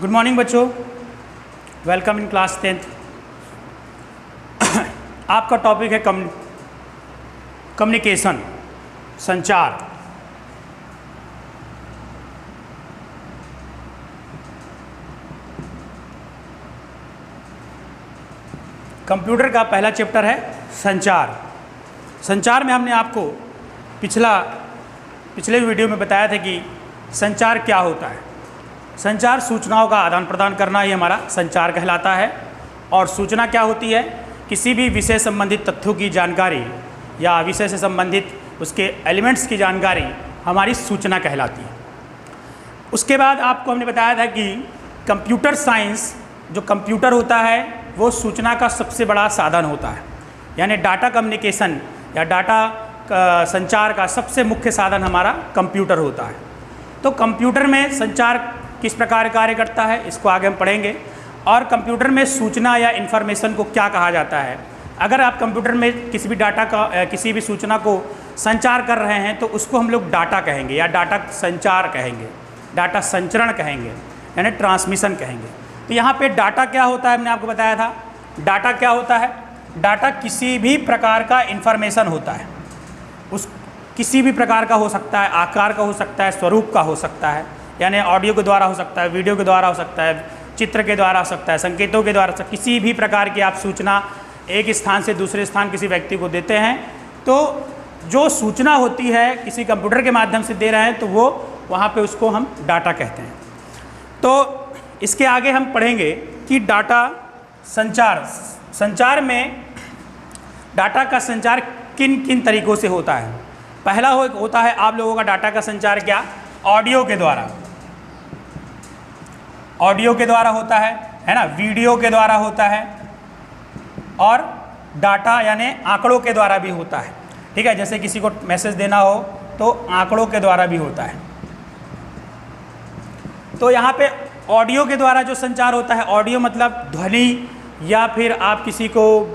Good morning बच्चों, welcome in class 10th। आपका topic है कम्युनिकेशन, संचार। कंप्यूटर का पहला चैप्टर है संचार। संचार में हमने आपको पिछले वीडियो में बताया था कि संचार क्या होता है। संचार सूचनाओं का आदान प्रदान करना ही हमारा संचार कहलाता है। और सूचना क्या होती है? किसी भी विषय संबंधित तथ्यों की जानकारी या विषय से संबंधित उसके एलिमेंट्स की जानकारी हमारी सूचना कहलाती है। उसके बाद आपको हमने बताया था कि कंप्यूटर साइंस, जो कंप्यूटर होता है वो सूचना का सबसे बड़ा साधन होता है। यानी डाटा कम्युनिकेशन या डाटा संचार का सबसे मुख्य साधन हमारा कंप्यूटर होता है। तो कंप्यूटर में संचार किस प्रकार कार्य करता है, इसको आगे हम पढ़ेंगे। और कंप्यूटर में सूचना या इन्फॉर्मेशन को क्या कहा जाता है। अगर आप कंप्यूटर में किसी भी डाटा का किसी भी सूचना को संचार कर रहे हैं तो उसको हम लोग डाटा कहेंगे या डाटा संचार कहेंगे, डाटा संचरण कहेंगे, यानी ट्रांसमिशन कहेंगे। तो यहाँ पे डाटा क्या होता है, हमने आपको बताया था। डाटा क्या होता है? डाटा किसी भी प्रकार का इन्फॉर्मेशन होता है। उस किसी भी प्रकार का हो सकता है, आकार का हो सकता है, स्वरूप का हो सकता है, यानी ऑडियो के द्वारा हो सकता है, वीडियो के द्वारा हो सकता है, चित्र के द्वारा हो सकता है, संकेतों के द्वारा, किसी भी प्रकार की आप सूचना एक स्थान से दूसरे स्थान किसी व्यक्ति को देते हैं तो जो सूचना होती है किसी कंप्यूटर के माध्यम से दे रहे हैं तो वो वहाँ पे उसको हम डाटा कहते हैं। तो इसके आगे हम पढ़ेंगे कि डाटा संचार में डाटा का संचार किन किन तरीक़ों से होता है। पहला होता है आप लोगों का डाटा का संचार क्या? ऑडियो के द्वारा। ऑडियो के द्वारा होता है ना, वीडियो के द्वारा होता है और डाटा यानी आंकड़ों के द्वारा भी होता है। ठीक है, जैसे किसी को मैसेज देना हो तो आंकड़ों के द्वारा भी होता है। तो यहाँ पे ऑडियो के द्वारा जो संचार होता है, ऑडियो मतलब ध्वनि या फिर आप किसी को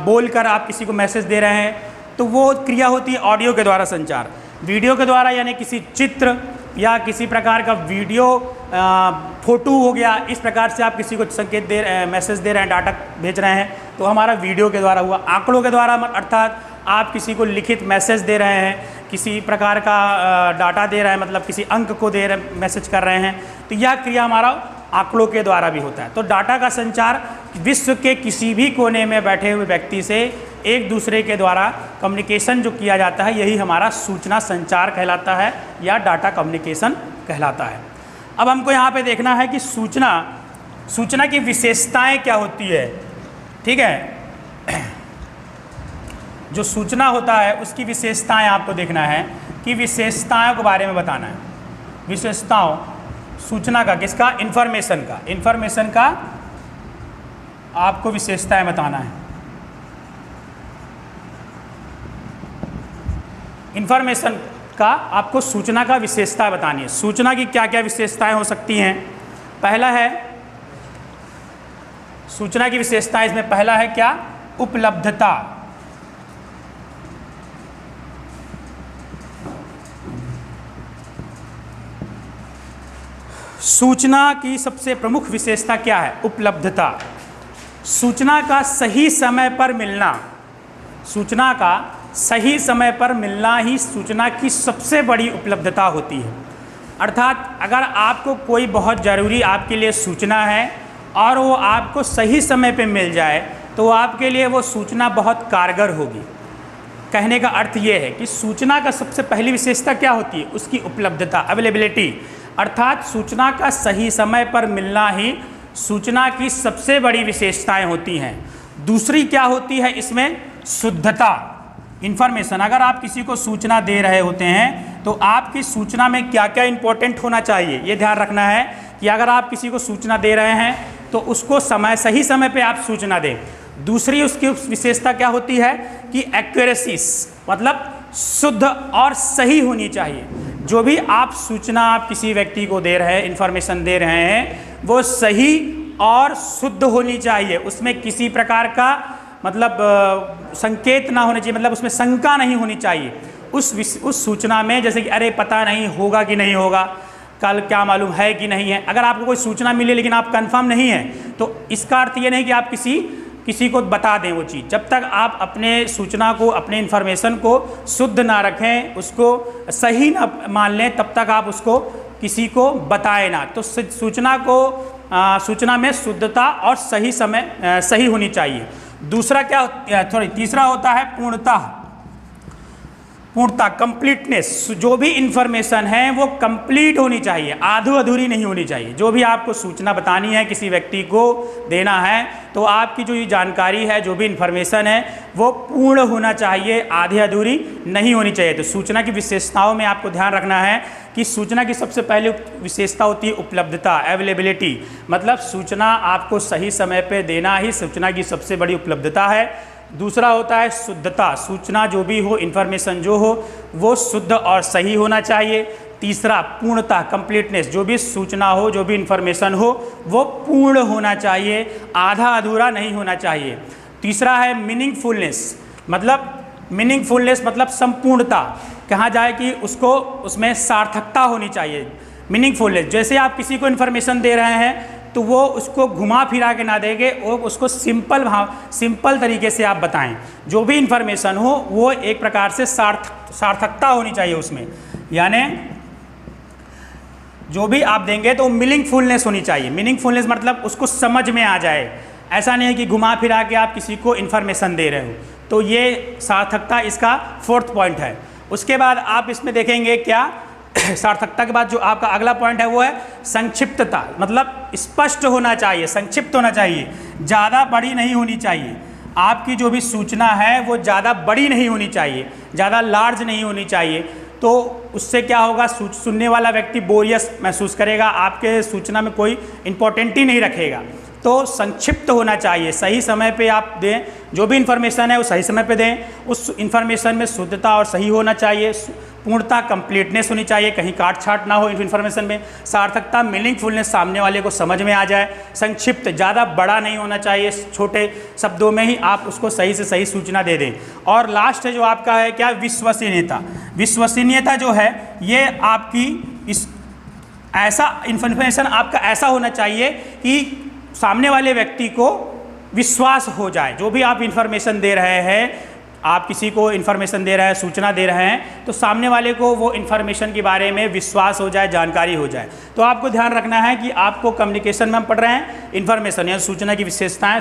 बोलकर आप किसी को मैसेज दे रहे हैं तो वो क्रिया होती है ऑडियो के द्वारा संचार। वीडियो के द्वारा यानी किसी चित्र या किसी प्रकार का वीडियो फोटो हो गया, इस प्रकार से आप किसी को संकेत मैसेज दे रहे हैं, डाटा भेज रहे हैं तो हमारा वीडियो के द्वारा हुआ। आंकड़ों के द्वारा अर्थात आप किसी को लिखित मैसेज दे रहे हैं, किसी प्रकार का डाटा दे रहे हैं, मतलब किसी अंक को दे रहे मैसेज कर रहे हैं तो यह क्रिया हमारा आंकड़ों के द्वारा भी होता है। तो डाटा का संचार विश्व के किसी भी कोने में बैठे हुए व्यक्ति से एक दूसरे के द्वारा कम्युनिकेशन जो किया जाता है यही हमारा सूचना संचार कहलाता है या डाटा कम्युनिकेशन कहलाता है। अब हमको यहाँ पे देखना है कि सूचना की विशेषताएं क्या होती है। ठीक है, जो सूचना होता है उसकी विशेषताएं आपको देखना है कि विशेषताओं के बारे में बताना है। विशेषताओं सूचना का, किसका? इन्फॉर्मेशन का आपको विशेषताएं बताना है। इन्फॉर्मेशन का आपको सूचना का विशेषता बतानी है। सूचना की क्या क्या विशेषताएं हो सकती हैं? पहला है सूचना की विशेषताएं, इसमें पहला है क्या? उपलब्धता। सूचना की सबसे प्रमुख विशेषता क्या है? उपलब्धता। सूचना का सही समय पर मिलना, सूचना का सही समय पर मिलना ही सूचना की सबसे बड़ी उपलब्धता होती है। अर्थात अगर आपको कोई बहुत ज़रूरी आपके लिए सूचना है और वो आपको सही समय पे मिल जाए तो आपके लिए वो सूचना बहुत कारगर होगी। कहने का अर्थ ये है कि सूचना का सबसे पहली विशेषता क्या होती है? उसकी उपलब्धता, अवेलेबिलिटी। अर्थात सूचना का सही समय पर मिलना ही सूचना की सबसे बड़ी विशेषताएं होती हैं। दूसरी क्या होती है इसमें? शुद्धता। इन्फॉर्मेशन, अगर आप किसी को सूचना दे रहे होते हैं तो आपकी सूचना में क्या क्या इंपॉर्टेंट होना चाहिए, ये ध्यान रखना है कि अगर आप किसी को सूचना दे रहे हैं तो उसको सही समय पे आप सूचना दें। दूसरी उसकी विशेषता क्या होती है कि एक्यूरेसी, मतलब शुद्ध और सही होनी चाहिए। जो भी आप सूचना आप किसी व्यक्ति को दे रहे हैं, इन्फॉर्मेशन दे रहे हैं, वो सही और शुद्ध होनी चाहिए। उसमें किसी प्रकार का मतलब संकेत ना होने चाहिए, मतलब उसमें शंका नहीं होनी चाहिए उस सूचना में, जैसे कि अरे पता नहीं होगा कि नहीं होगा, कल क्या मालूम है कि नहीं है। अगर आपको कोई सूचना मिले लेकिन आप कंफर्म नहीं हैं, तो इसका अर्थ ये नहीं कि आप किसी को बता दें वो चीज़। जब तक आप अपने सूचना को, अपने इन्फॉर्मेशन को शुद्ध ना रखें, उसको सही ना मान लें, तब तक आप उसको किसी को बताएं ना। तो सूचना में शुद्धता और सही होनी चाहिए। दूसरा क्या, तीसरा होता है पूर्णता, कंप्लीटनेस। जो भी इंफॉर्मेशन है वो कंप्लीट होनी चाहिए, आधो अधूरी नहीं होनी चाहिए। जो भी आपको सूचना बतानी है, किसी व्यक्ति को देना है, तो आपकी जो ये जानकारी है, जो भी इंफॉर्मेशन है, वो पूर्ण होना चाहिए, आधे अधूरी नहीं होनी चाहिए। तो सूचना की विशेषताओं में आपको ध्यान रखना है कि सूचना की सबसे पहले विशेषता होती है उपलब्धता, अवेलेबिलिटी। मतलब सूचना आपको सही समय पर देना ही सूचना की सबसे बड़ी उपलब्धता है। दूसरा होता है शुद्धता, सूचना जो भी हो, इन्फॉर्मेशन जो हो, वो शुद्ध और सही होना चाहिए। तीसरा पूर्णता, कंप्लीटनेस, जो भी सूचना हो, जो भी इन्फॉर्मेशन हो, वो पूर्ण होना चाहिए, आधा अधूरा नहीं होना चाहिए। तीसरा है मीनिंगफुलनेस, मतलब संपूर्णता। कहा जाए कि उसमें सार्थकता होनी चाहिए। मीनिंगफुलनेस, जैसे आप किसी को इन्फॉर्मेशन दे रहे हैं तो वो उसको घुमा फिरा के ना देंगे, और उसको सिंपल तरीके से आप बताएं। जो भी इन्फॉर्मेशन हो वो एक प्रकार से सार्थकता होनी चाहिए उसमें, यानी जो भी आप देंगे तो मीनिंगफुलनेस होनी चाहिए। मीनिंगफुलनेस मतलब उसको समझ में आ जाए। ऐसा नहीं है कि घुमा फिरा के आप किसी को इन्फॉर्मेशन दे रहे हो। तो ये सार्थकता इसका 4th पॉइंट है। उसके बाद आप इसमें देखेंगे क्या, सार्थकता के बाद जो आपका अगला पॉइंट है वो है संक्षिप्तता, मतलब स्पष्ट होना चाहिए, संक्षिप्त होना चाहिए, ज़्यादा बड़ी नहीं होनी चाहिए। आपकी जो भी सूचना है वो ज़्यादा बड़ी नहीं होनी चाहिए, ज़्यादा लार्ज नहीं होनी चाहिए। तो उससे क्या होगा, सुनने वाला व्यक्ति बोरियस महसूस करेगा, आपके सूचना में कोई इम्पोर्टेंट ही नहीं रखेगा। तो संक्षिप्त होना चाहिए, सही समय पे आप दें, जो भी इन्फॉर्मेशन है वो सही समय पे दें। उस इन्फॉर्मेशन में शुद्धता और सही होना चाहिए। पूर्णता, कंप्लीटनेस होनी चाहिए, कहीं काट छाट ना हो इन्फॉर्मेशन में। सार्थकता, मीनिंगफुलनेस, सामने वाले को समझ में आ जाए। संक्षिप्त, ज़्यादा बड़ा नहीं होना चाहिए, छोटे शब्दों में ही आप उसको सही से सही सूचना दे दें। और लास्ट है जो आपका है क्या, विश्वसनीयता। विश्वसनीयता जो है ये आपकी ऐसा इन्फॉर्मेशन आपका ऐसा होना चाहिए कि सामने वाले व्यक्ति को विश्वास हो जाए। जो भी आप इन्फॉर्मेशन दे रहे हैं, आप किसी को इन्फॉर्मेशन दे रहे हैं, सूचना दे रहे हैं, तो सामने वाले को वो इन्फॉर्मेशन के बारे में विश्वास हो जाए, जानकारी हो जाए। तो आपको ध्यान रखना है कि आपको कम्युनिकेशन में हम पढ़ रहे हैं इन्फॉर्मेशन या सूचना की विशेषताएं।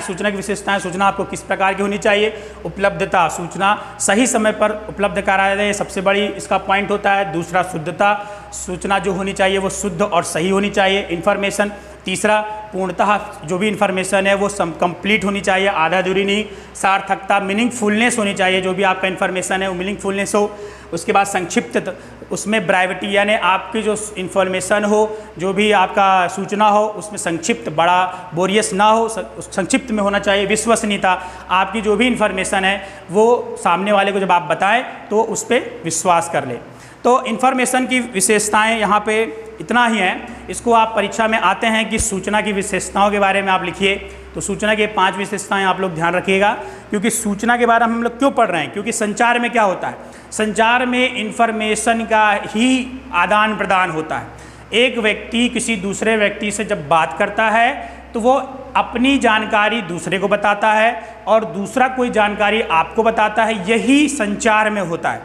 सूचना आपको किस प्रकार की होनी चाहिए, उपलब्धता, सूचना सही समय पर उपलब्ध करा दे, सबसे बड़ी इसका पॉइंट होता है। दूसरा शुद्धता, सूचना जो होनी चाहिए वो शुद्ध और सही होनी चाहिए इन्फॉर्मेशन। तीसरा पूर्णतः, जो भी इन्फॉर्मेशन है वो कंप्लीट होनी चाहिए, आधा अधूरी नहीं। सार्थकता, मीनिंगफुलनेस होनी चाहिए, जो भी आपका इन्फॉर्मेशन है वो मीनिंगफुलनेस हो। उसके बाद संक्षिप्त, उसमें ब्राइविटी, यानी आपकी जो इन्फॉर्मेशन हो, जो भी आपका सूचना हो, उसमें संक्षिप्त, बड़ा बोरियस ना हो, संक्षिप्त में होना चाहिए। विश्वसनीयता, आपकी जो भी इन्फॉर्मेशन है वो सामने वाले को जब आप बताएं तो उस पर विश्वास कर ले। तो इन्फॉर्मेशन की विशेषताएं यहाँ पे इतना ही है। इसको आप परीक्षा में आते हैं कि सूचना की विशेषताओं के बारे में आप लिखिए। तो सूचना की 5 विशेषताएं आप लोग ध्यान रखिएगा, क्योंकि सूचना के बारे में हम लोग क्यों पढ़ रहे हैं, क्योंकि संचार में क्या होता है, संचार में इन्फॉर्मेशन का ही आदान प्रदान होता है। एक व्यक्ति किसी दूसरे व्यक्ति से जब बात करता है तो वो अपनी जानकारी दूसरे को बताता है और दूसरा कोई जानकारी आपको बताता है, यही संचार में होता है।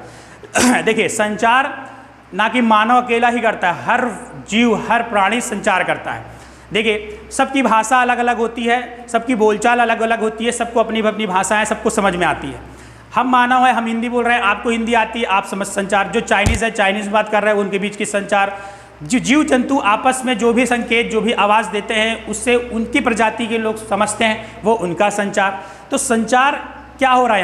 देखिए, संचार ना कि मानव अकेला ही करता है, हर जीव, हर प्राणी संचार करता है। देखिए, सबकी भाषा अलग अलग होती है, सबकी बोलचाल अलग अलग होती है, सबको अपनी अपनी भाषा है, सबको समझ में आती है। हम मानव है, हम हिंदी बोल रहे हैं, आपको हिंदी आती है, आप समझ संचार। जो चाइनीज़ है, चाइनीज़ बात कर रहे हैं, उनके बीच की संचार। जो जीव जंतु आपस में जो भी संकेत, जो भी आवाज़ देते हैं, उससे उनकी प्रजाति के लोग समझते हैं, वो उनका संचार। तो संचार क्या हो रहा है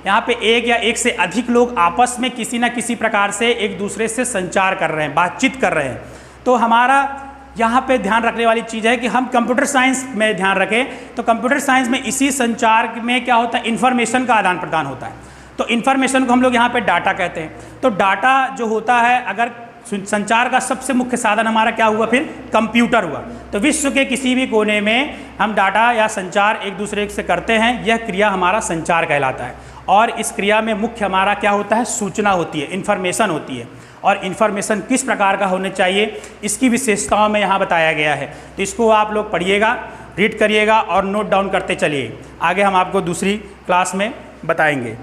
यहाँ पे एक या एक से अधिक लोग आपस में किसी न किसी प्रकार से एक दूसरे से संचार कर रहे हैं, बातचीत कर रहे हैं। तो हमारा यहाँ पे ध्यान रखने वाली चीज़ है कि हम कंप्यूटर साइंस में ध्यान रखें। तो कंप्यूटर साइंस में इसी संचार में क्या होता है, इन्फॉर्मेशन का आदान प्रदान होता है। तो इन्फॉर्मेशन को हम लोग यहाँ पे डाटा कहते हैं। तो डाटा जो होता है, अगर संचार का सबसे मुख्य साधन हमारा क्या हुआ, फिर कंप्यूटर हुआ। तो विश्व के किसी भी कोने में हम डाटा या संचार एक दूसरे से करते हैं, यह क्रिया हमारा संचार कहलाता है। और इस क्रिया में मुख्य हमारा क्या होता है, सूचना होती है, इन्फॉर्मेशन होती है। और इन्फॉर्मेशन किस प्रकार का होना चाहिए, इसकी विशेषताओं में यहाँ बताया गया है। तो इसको आप लोग पढ़िएगा, रीड करिएगा और नोट डाउन करते चलिए। आगे हम आपको दूसरी क्लास में बताएंगे।